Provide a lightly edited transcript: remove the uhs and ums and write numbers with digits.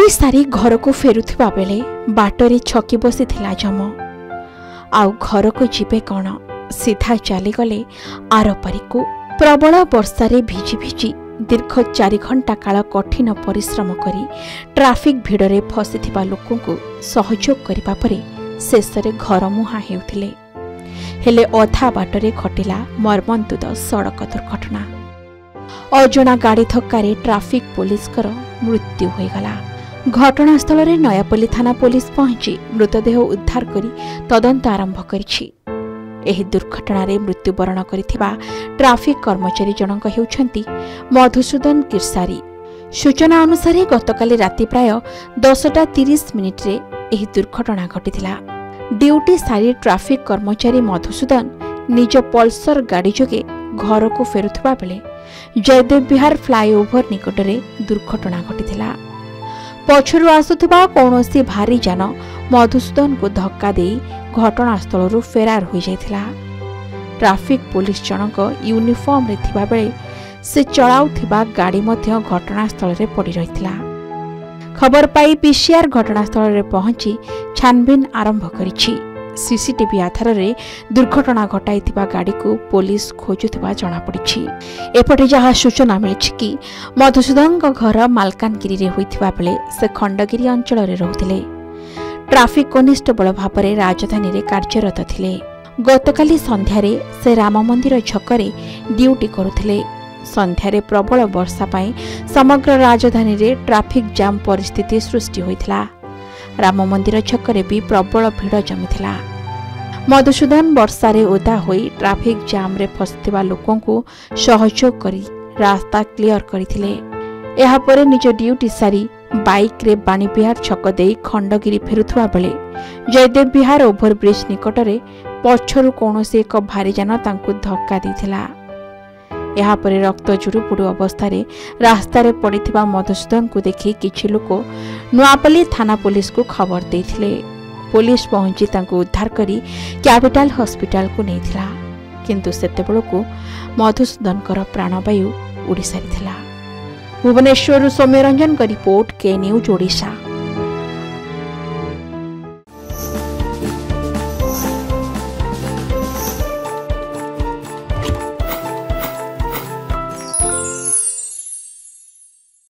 Duty सारी घर को फेरुथिबा बेले बाटरे छकी बसीथिला जम। आउ घर को जीवे कौन सीधा चलीगले आर पारिकु। प्रबल वर्षारे भिजी भिजी दीर्घ 4 घंटा काल कठिन परिश्रम करी ट्राफिक भिड़रे फसीथिबा लोकंकु सहयोग करिबा परे शेषरे घर मुहां हेउथिले। हेले अधा बाटरे घटिला मर्मन्तुद सड़क दुर्घटना। अजणा गाड़ी धक्कारे ट्राफिक पुलिसकर मृत्यु होईगला। घटनास्थल रे नयापल्ली थाना पुलिस पहुंची मृतदेह उद्धार करी तदंत आरंभ करिछि। एही दुर्घटना रे मृत्युवरण करिथिबा ट्राफिक कर्मचारी जनक हेउछंती मधुसूदन किरसारी। सूचना अनुसार गतकाली राति प्राय 10:30 रे एही दुर्घटना घटिथिला। ड्यूटी सारी ट्राफिक कर्मचारी मधुसूदन निज पल्सर गाड़ी जोगे घर को फेरुथिबा बेले जयदेव विहार फ्लाईओवर निकटरे दुर्घटना घटिथिला। पछरु आसुथिबा कौनसी भारी जान मधुसूदन को धक्का दे घटनास्थल फेरार हो जाइथिला। ट्राफिक पुलिस जनक यूनिफॉर्म रे थिबा बेले से चलाउथिबा गाड़ी मध्य घटनास्थल रे पड़ी रहिथिला। खबर पाई पीसीआर घटनास्थल रे पहुंची छानबीन आरंभ करिछि। सीसीटीवी आधार रे दुर्घटना घटाइथिबा गाड़ी को पुलिस खोजुथिबा जणा पड़िछि। एपटे जहा सूचना मिलिछि कि मधुसूदन को घर मालकानगिरी रे होइथिबा बेले से खंडगिरी अंचल रे रहुथिले। ट्राफिक कनिष्ठबल भाबरे राजधानी रे कार्यरत थिले। गतकाली संध्यारे से राम मंदिर छकरे ड्यूटी करुथिले। संध्यारे प्रबल वर्षा पाई समग्र राजधानी रे ट्राफिक जाम परिस्थिति सृष्टि होइथिला। राम मंदिर छकरे भी प्रबल भीड़ जमीथिला। मधुसूदन वर्षारे ओदा होई ट्राफिक जाम रे फसथिबा लोकंकु सहयोग करी रास्ता क्लियर करिथिले। एहा परे निज ड्यूटी सारी बाइक रे बाणीविहार छक देई खंडगिरी फेरुथुवा बेले जयदेव विहार ओभरब्रिज निकटरे पछरु कौनसी एक भारी जान तांकु धक्का देथिला। एहा परे रक्त जुड़ुपुड़ु अवस्था रे रास्ता रे पड़िथिबा मधुसूदन को देखि किछि लोक नयापल्ली थाना पुलिस को खबर देथिले। पुलिस पहुंची तांकु उद्धार करी कैपिटल हॉस्पिटल को नेथिला। किंतु सेतेबेलकु मधुसूदनकर प्राणवायु उड़ी सारिथिला। भुवनेश्वर सौम्यरंजन का रिपोर्ट के न्यूज ओडिशा।